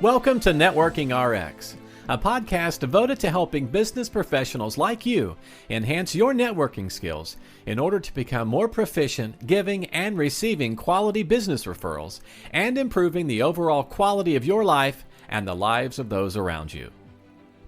Welcome to Networking RX, a podcast devoted to helping business professionals like you enhance your networking skills in order to become more proficient giving and receiving quality business referrals and improving the overall quality of your life and the lives of those around you.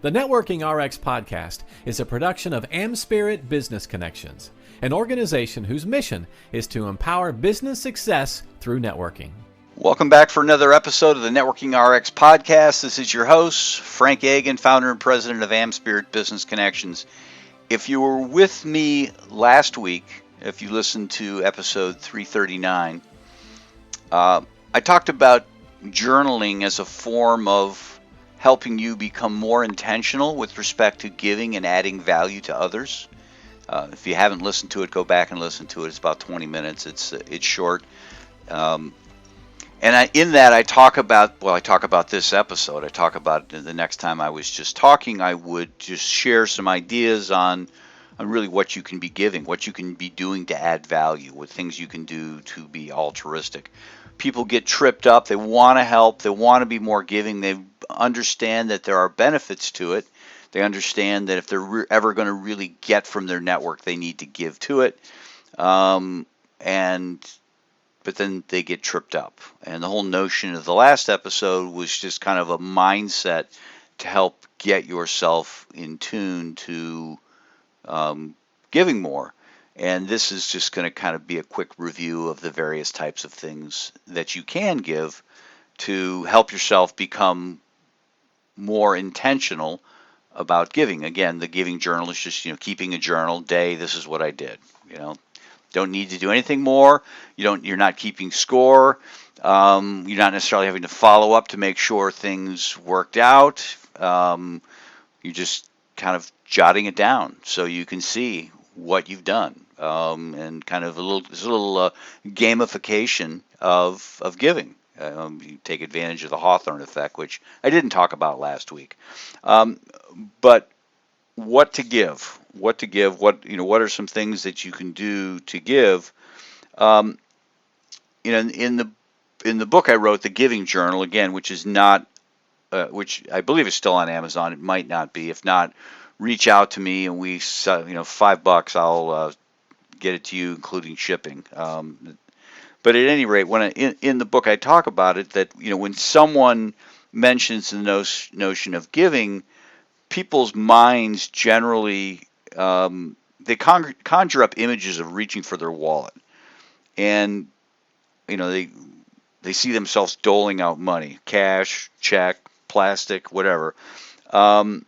The Networking RX podcast is a production of AmSpirit Business Connections, an organization whose mission is to empower business success through networking. Welcome back for another episode of the Networking RX podcast. This is your host, Frank Agin, founder and president of AmSpirit Business Connections. If you were with me last week, if you listened to episode 339, I talked about journaling as a form of helping you become more intentional with respect to giving and adding value to others. If you haven't listened to it, go back and listen to it. It's about 20 minutes. It's short. And I talk about this episode. I talk about the next time I was just talking, I would just share some ideas on really what you can be giving, what you can be doing to add value, what things you can do to be altruistic. People get tripped up. They want to help. They want to be more giving. They understand that there are benefits to it. They understand that if they're ever going to really get from their network, they need to give to it. But then they get tripped up. And the whole notion of the last episode was just kind of a mindset to help get yourself in tune to giving more. And this is just going to kind of be a quick review of the various types of things that you can give to help yourself become more intentional about giving. Again, the giving journal is just, keeping a journal day. This is what I did, Don't need to do anything more. You're not keeping score. You're not necessarily having to follow up to make sure things worked out. You're just kind of jotting it down so you can see what you've done, and kind of a little gamification of giving. You take advantage of the Hawthorne effect, which I didn't talk about last week. But what to give? What are some things that you can do to give? In the book I wrote, The Giving Journal, again, which is not, which I believe is still on Amazon. It might not be. If not, reach out to me and we, $5, I'll get it to you, including shipping. But at any rate, when in the book I talk about it, that when someone mentions the notion of giving, people's minds generally they conjure up images of reaching for their wallet, and they see themselves doling out money, cash, check, plastic, whatever, and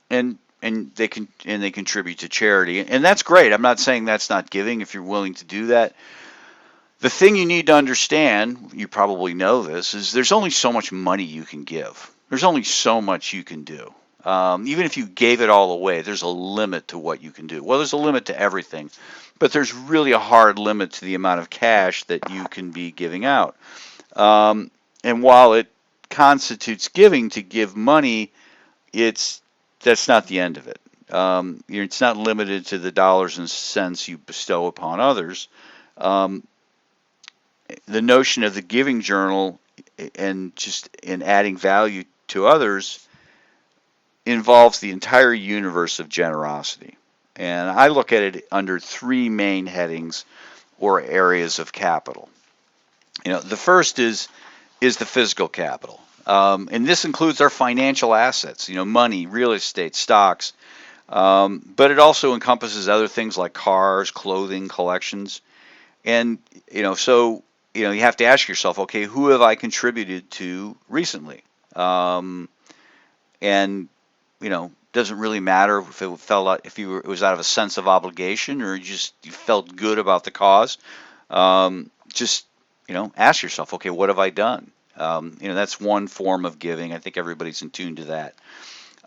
they contribute to charity, and that's great. I'm not saying that's not giving if you're willing to do that. The thing you need to understand, you probably know this, is there's only so much money you can give. There's only so much you can do. Even if you gave it all away, there's a limit to what you can do. Well, there's a limit to everything, but there's really a hard limit to the amount of cash that you can be giving out. And while it constitutes giving to give money, that's not the end of it. It's not limited to the dollars and cents you bestow upon others. The notion of the giving journal and adding value to others involves the entire universe of generosity. And I look at it under three main headings or areas of capital. The first is the physical capital. And this includes our financial assets, money, real estate, stocks. But it also encompasses other things like cars, clothing, collections. And, so you have to ask yourself, okay, who have I contributed to recently? And doesn't really matter if it was out of a sense of obligation or you felt good about the cause. Ask yourself, okay, what have I done? That's one form of giving. I think everybody's in tune to that.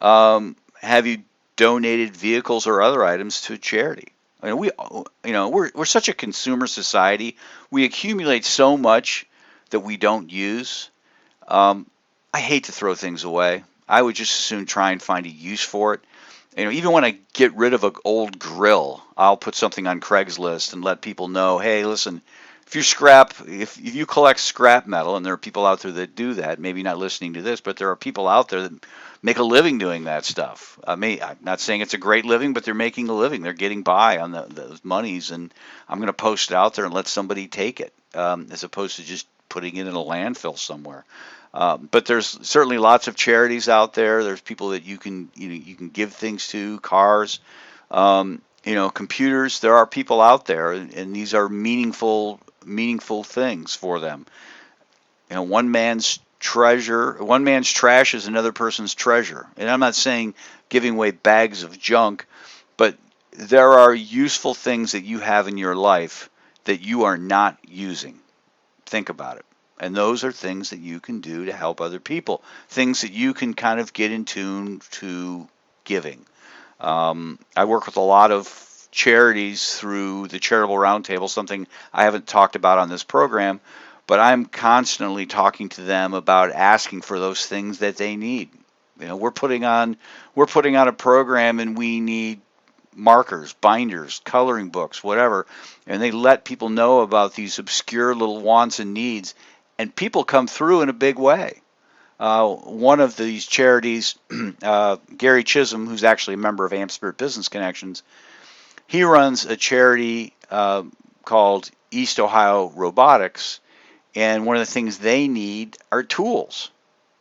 Have you donated vehicles or other items to charity? We're such a consumer society. We accumulate so much that we don't use. I hate to throw things away. I would just as soon try and find a use for it. Even when I get rid of an old grill, I'll put something on Craigslist and let people know, hey, listen, if you collect scrap metal, and there are people out there that do that, maybe not listening to this, but there are people out there that make a living doing that stuff. I mean, I'm not saying it's a great living, but they're making a living. They're getting by on those monies, and I'm going to post it out there and let somebody take it, as opposed to just putting it in a landfill somewhere. But there's certainly lots of charities out there. There's people that you can give things to, cars, computers. There are people out there, and these are meaningful things for them. One man's trash is another person's treasure. And I'm not saying giving away bags of junk, but there are useful things that you have in your life that you are not using. Think about it. And those are things that you can do to help other people. Things that you can kind of get in tune to giving. I work with a lot of charities through the Charitable Roundtable, something I haven't talked about on this program, but I'm constantly talking to them about asking for those things that they need. We're putting on a program, and we need markers, binders, coloring books, whatever, and they let people know about these obscure little wants and needs, and people come through in a big way. One of these charities, Gary Chisholm, who's actually a member of AmSpirit Business Connections, he runs a charity called East Ohio Robotics, and one of the things they need are tools.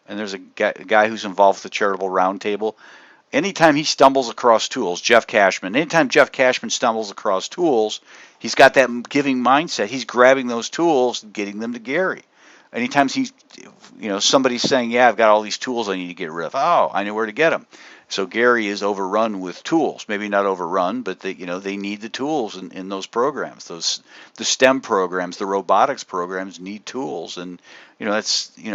And there's a guy who's involved with the Charitable Roundtable. Anytime he stumbles across tools, anytime Jeff Cashman stumbles across tools, he's got that giving mindset. He's grabbing those tools and getting them to Gary. Anytime somebody's saying, yeah, I've got all these tools I need to get rid of. Oh, I know where to get them. So Gary is overrun with tools. Maybe not overrun, but they need the tools in those programs. The STEM programs, the robotics programs need tools, and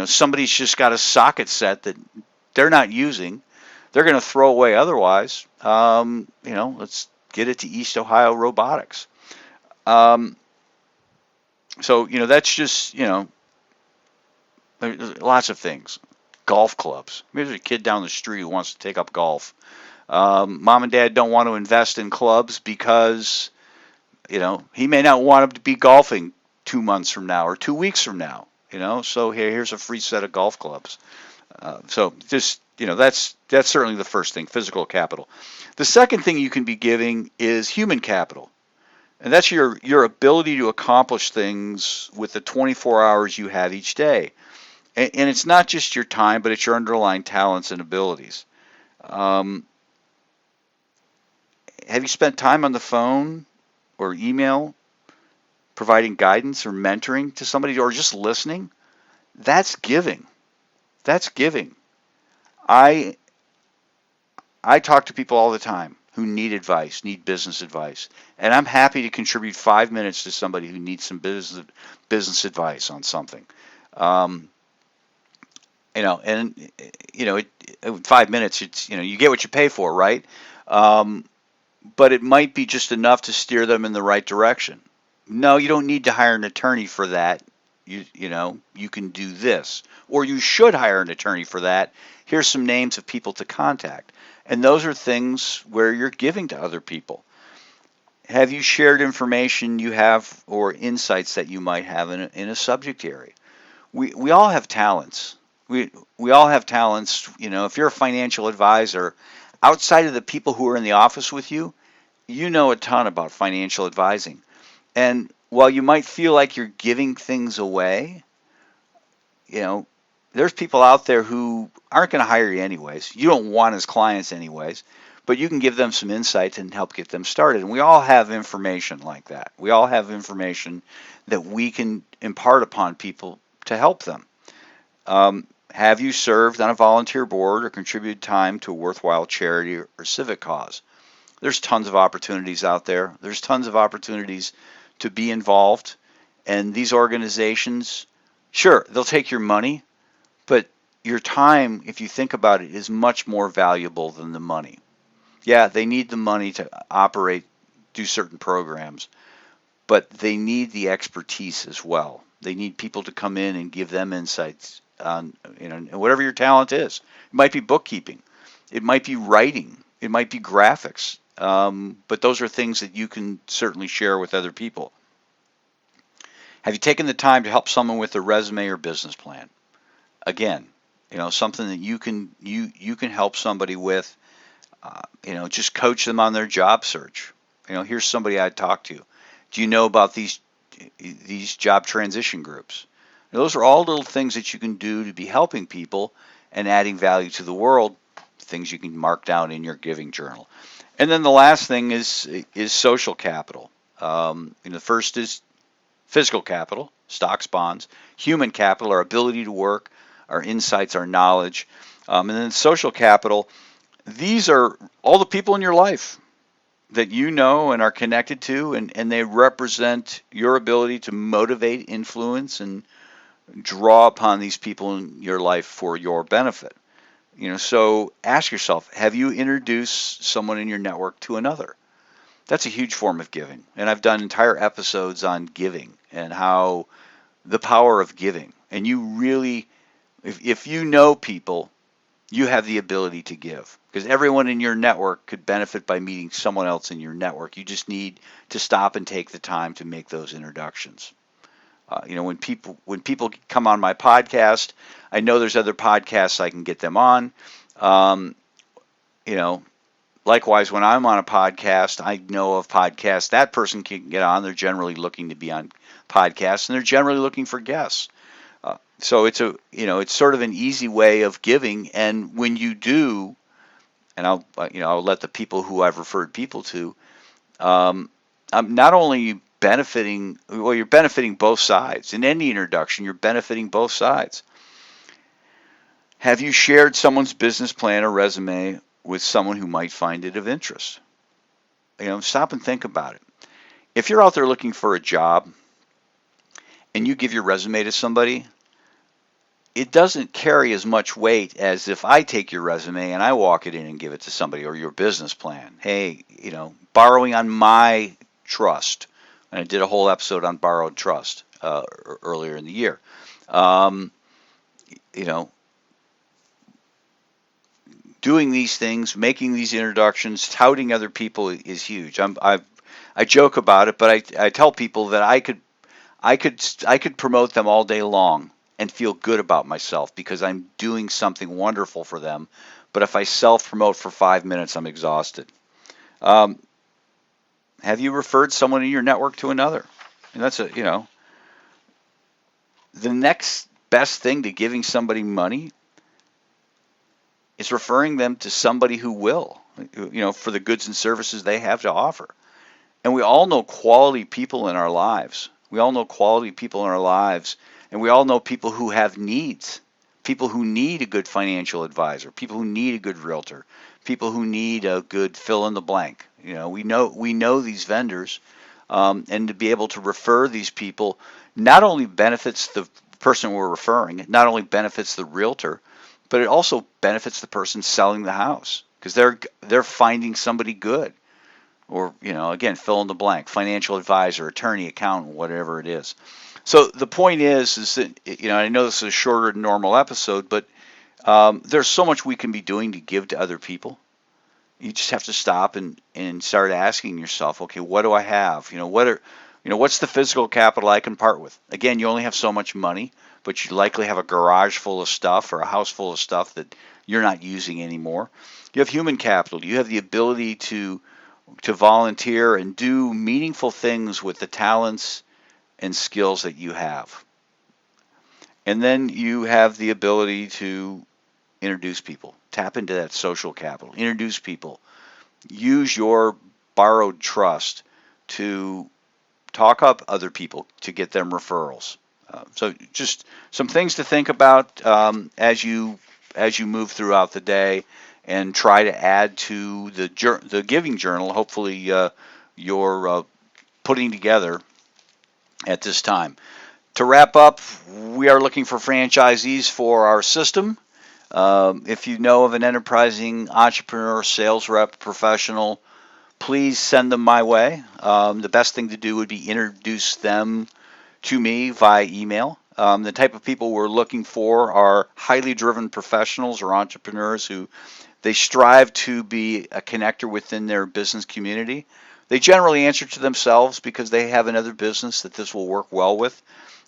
somebody's just got a socket set that they're not using. They're going to throw away otherwise. Let's get it to East Ohio Robotics. That's just lots of things. Golf clubs. Maybe there's a kid down the street who wants to take up golf. Mom and dad don't want to invest in clubs because, he may not want him to be golfing 2 months from now or 2 weeks from now. So here's a free set of golf clubs. That's certainly the first thing, physical capital. The second thing you can be giving is human capital. And that's your ability to accomplish things with the 24 hours you have each day. And it's not just your time, but it's your underlying talents and abilities. Have you spent time on the phone or email providing guidance or mentoring to somebody, or just listening? That's giving. That's giving. I talk to people all the time who need advice, need business advice, and I'm happy to contribute 5 minutes to somebody who needs some business advice on something. In 5 minutes, it's you get what you pay for, right? But it might be just enough to steer them in the right direction. No, you don't need to hire an attorney for that. You can do this, or you should hire an attorney for that. Here's some names of people to contact. And those are things where you're giving to other people. Have you shared information you have or insights that you might have in a subject area? We all have talents. We all have talents. If you're a financial advisor, outside of the people who are in the office with you, you know a ton about financial advising. And while you might feel like you're giving things away, there's people out there who aren't going to hire you anyways. You don't want as clients anyways, but you can give them some insights and help get them started. And we all have information like that. We all have information that we can impart upon people to help them. Have you served on a volunteer board or contributed time to a worthwhile charity or civic cause? There's tons of opportunities out there. There's tons of opportunities to be involved. And these organizations, sure, they'll take your money, but your time, if you think about it, is much more valuable than the money. Yeah, they need the money to operate, do certain programs, but they need the expertise as well. They need people to come in and give them insights on, whatever your talent is. It might be bookkeeping. It might be writing. It might be graphics. But those are things that you can certainly share with other people. Have you taken the time to help someone with a resume or business plan? Again, something that you can help somebody with. Just coach them on their job search. Here's somebody I'd talk to. Do you know about these job transition groups? Those are all little things that you can do to be helping people and adding value to the world. Things you can mark down in your giving journal. And then the last thing is social capital. The first is physical capital, stocks, bonds. Human capital, our ability to work, our insights, our knowledge. And then social capital, these are all the people in your life that you know and are connected to, and they represent your ability to motivate, influence, and draw upon these people in your life for your benefit. So ask yourself, have you introduced someone in your network to another? That's a huge form of giving. And I've done entire episodes on giving and how the power of giving. And you really, if you know people, you have the ability to give. Because everyone in your network could benefit by meeting someone else in your network. You just need to stop and take the time to make those introductions. When people come on my podcast, I know there's other podcasts I can get them on. Um, Likewise, when I'm on a podcast, I know of podcasts that person can get on. They're generally looking to be on podcasts, and they're generally looking for guests. So it's sort of an easy way of giving. And when you do, and I'll let the people who I've referred people to, I'm not only benefiting, well, you're benefiting both sides. In any introduction, you're benefiting both sides. Have you shared someone's business plan or resume with someone who might find it of interest? Stop and think about it. If you're out there looking for a job and you give your resume to somebody, it doesn't carry as much weight as if I take your resume and I walk it in and give it to somebody, or your business plan. Hey, borrowing on my trust. And I did a whole episode on borrowed trust earlier in the year. Doing these things, making these introductions, touting other people is huge. I joke about it, but I tell people that I could promote them all day long and feel good about myself because I'm doing something wonderful for them. But if I self-promote for 5 minutes, I'm exhausted. Have you referred someone in your network to another? And that's the next best thing to giving somebody money is referring them to somebody who will, for the goods and services they have to offer. And we all know quality people in our lives. We all know quality people in our lives, and we all know people who have needs. People who need a good financial advisor, people who need a good realtor, people who need a good fill in the blank. We know these vendors, and to be able to refer these people not only benefits the person we're referring, it not only benefits the realtor, but it also benefits the person selling the house because they're finding somebody good, or again, fill in the blank, financial advisor, attorney, accountant, whatever it is. So the point is that I know this is a shorter than normal episode, but there's so much we can be doing to give to other people. You just have to stop and start asking yourself, okay, what do I have? What's the physical capital I can part with? Again, you only have so much money, but you likely have a garage full of stuff or a house full of stuff that you're not using anymore. You have human capital. You have the ability to volunteer and do meaningful things with the talents and skills that you have. And then you have the ability to introduce people. Tap into that social capital. Introduce people. Use your borrowed trust to talk up other people to get them referrals. So just some things to think about as you move throughout the day, and try to add to the giving journal. Hopefully you're putting together at this time. To wrap up, we are looking for franchisees for our system. If you know of an enterprising entrepreneur, sales rep, professional, please send them my way. The best thing to do would be introduce them to me via email. The type of people we're looking for are highly driven professionals or entrepreneurs who they strive to be a connector within their business community. They generally answer to themselves because they have another business that this will work well with.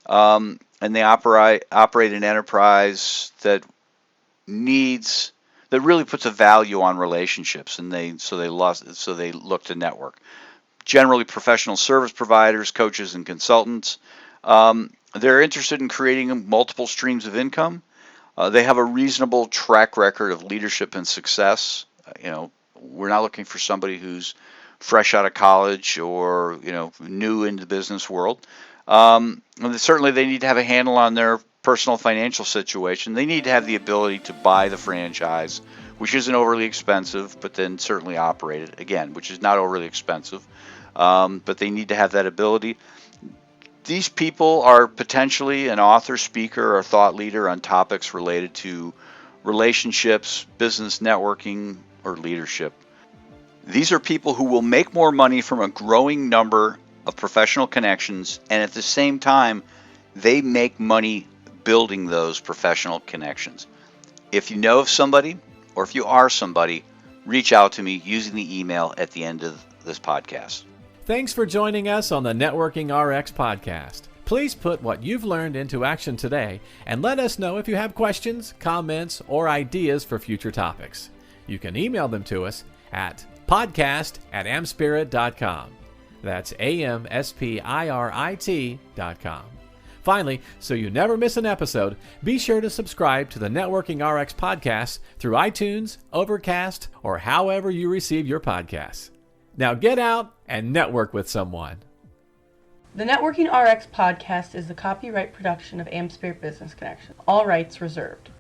And they operate an enterprise that really puts a value on relationships, and so they look to network. Generally, professional service providers, coaches, and consultants. They're interested in creating multiple streams of income. They have a reasonable track record of leadership and success. We're not looking for somebody who's fresh out of college or new into the business world. Certainly, they need to have a handle on their personal financial situation. They need to have the ability to buy the franchise, which isn't overly expensive, but then certainly operate it again, which is not overly expensive. But they need to have that ability. These people are potentially an author, speaker, or thought leader on topics related to relationships, business networking, or leadership. These are people who will make more money from a growing number of professional connections, and at the same time, they make money building those professional connections. If you know of somebody, or if you are somebody, reach out to me using the email at the end of this podcast. Thanks for joining us on the Networking RX podcast. Please put what you've learned into action today and let us know if you have questions, comments, or ideas for future topics. You can email them to us at podcast@amspirit.com. That's AmSpirit.com. Finally, so you never miss an episode, be sure to subscribe to the Networking RX podcast through iTunes, Overcast, or however you receive your podcasts. Now get out and network with someone. The Networking RX podcast is the copyright production of AmSpirit Business Connection. All rights reserved.